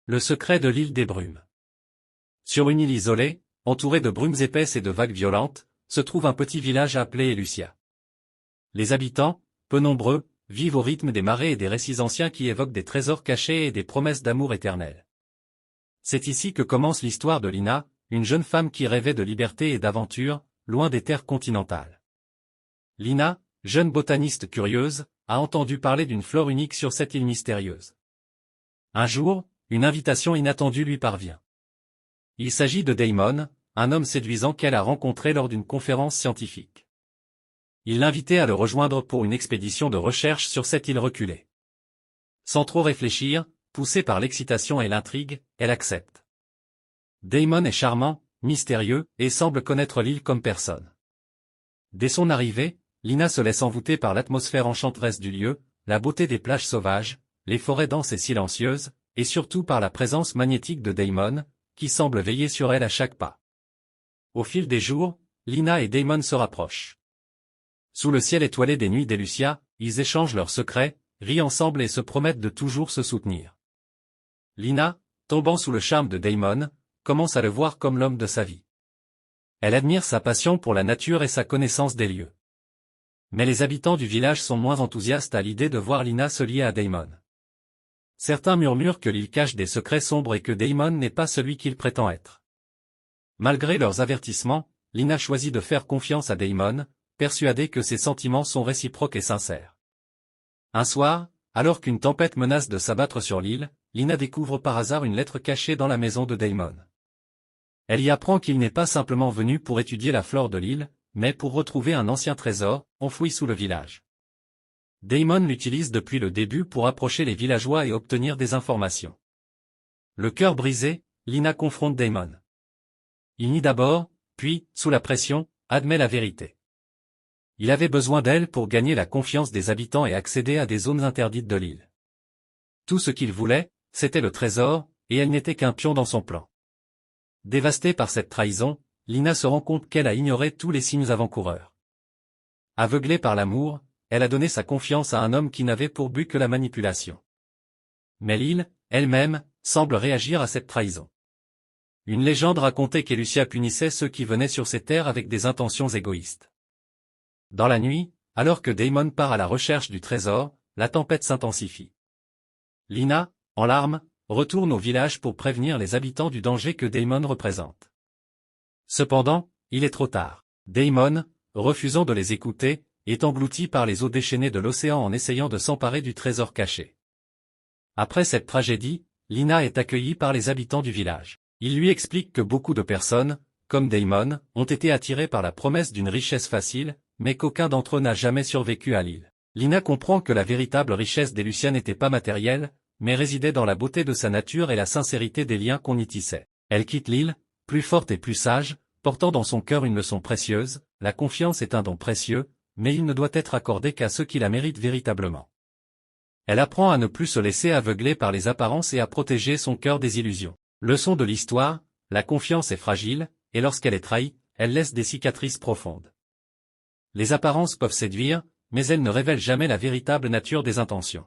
Le secret de l'île des brumes. Sur une île isolée, entourée de brumes épaisses et de vagues violentes, se trouve un petit village appelé Elucia. Les habitants, peu nombreux, vivent au rythme des marées et des récits anciens qui évoquent des trésors cachés et des promesses d'amour éternel. C'est ici que commence l'histoire de Lina, une jeune femme qui rêvait de liberté et d'aventure, loin des terres continentales. Lina, jeune botaniste curieuse, a entendu parler d'une flore unique sur cette île mystérieuse. Un jour, une invitation inattendue lui parvient. Il s'agit de Damon, un homme séduisant qu'elle a rencontré lors d'une conférence scientifique. Il l'invitait à le rejoindre pour une expédition de recherche sur cette île reculée. Sans trop réfléchir, poussée par l'excitation et l'intrigue, elle accepte. Damon est charmant, mystérieux, et semble connaître l'île comme personne. Dès son arrivée, Lina se laisse envoûter par l'atmosphère enchanteresse du lieu, la beauté des plages sauvages, les forêts denses et silencieuses, et surtout par la présence magnétique de Damon, qui semble veiller sur elle à chaque pas. Au fil des jours, Lina et Damon se rapprochent. Sous le ciel étoilé des nuits d'Elucia, ils échangent leurs secrets, rient ensemble et se promettent de toujours se soutenir. Lina, tombant sous le charme de Damon, commence à le voir comme l'homme de sa vie. Elle admire sa passion pour la nature et sa connaissance des lieux. Mais les habitants du village sont moins enthousiastes à l'idée de voir Lina se lier à Damon. Certains murmurent que l'île cache des secrets sombres et que Damon n'est pas celui qu'il prétend être. Malgré leurs avertissements, Lina choisit de faire confiance à Damon, persuadée que ses sentiments sont réciproques et sincères. Un soir, alors qu'une tempête menace de s'abattre sur l'île, Lina découvre par hasard une lettre cachée dans la maison de Damon. Elle y apprend qu'il n'est pas simplement venu pour étudier la flore de l'île, mais pour retrouver un ancien trésor, enfoui sous le village. Damon l'utilise depuis le début pour approcher les villageois et obtenir des informations. Le cœur brisé, Lina confronte Damon. Il nie d'abord, puis, sous la pression, admet la vérité. Il avait besoin d'elle pour gagner la confiance des habitants et accéder à des zones interdites de l'île. Tout ce qu'il voulait, c'était le trésor, et elle n'était qu'un pion dans son plan. Dévastée par cette trahison, Lina se rend compte qu'elle a ignoré tous les signes avant-coureurs. Aveuglée par l'amour, elle a donné sa confiance à un homme qui n'avait pour but que la manipulation. Mais l'île, elle-même, semble réagir à cette trahison. Une légende racontait qu'Elucia punissait ceux qui venaient sur ses terres avec des intentions égoïstes. Dans la nuit, alors que Damon part à la recherche du trésor, la tempête s'intensifie. Lina, en larmes, retourne au village pour prévenir les habitants du danger que Damon représente. Cependant, il est trop tard. Damon, refusant de les écouter, est englouti par les eaux déchaînées de l'océan en essayant de s'emparer du trésor caché. Après cette tragédie, Lina est accueillie par les habitants du village. Ils lui expliquent que beaucoup de personnes, comme Damon, ont été attirées par la promesse d'une richesse facile, mais qu'aucun d'entre eux n'a jamais survécu à l'île. Lina comprend que la véritable richesse d'Elucia n'était pas matérielle, mais résidait dans la beauté de sa nature et la sincérité des liens qu'on y tissait. Elle quitte l'île, plus forte et plus sage, portant dans son cœur une leçon précieuse, la confiance est un don précieux, mais il ne doit être accordé qu'à ceux qui la méritent véritablement. Elle apprend à ne plus se laisser aveugler par les apparences et à protéger son cœur des illusions. Leçon de l'histoire, la confiance est fragile, et lorsqu'elle est trahie, elle laisse des cicatrices profondes. Les apparences peuvent séduire, mais elles ne révèlent jamais la véritable nature des intentions.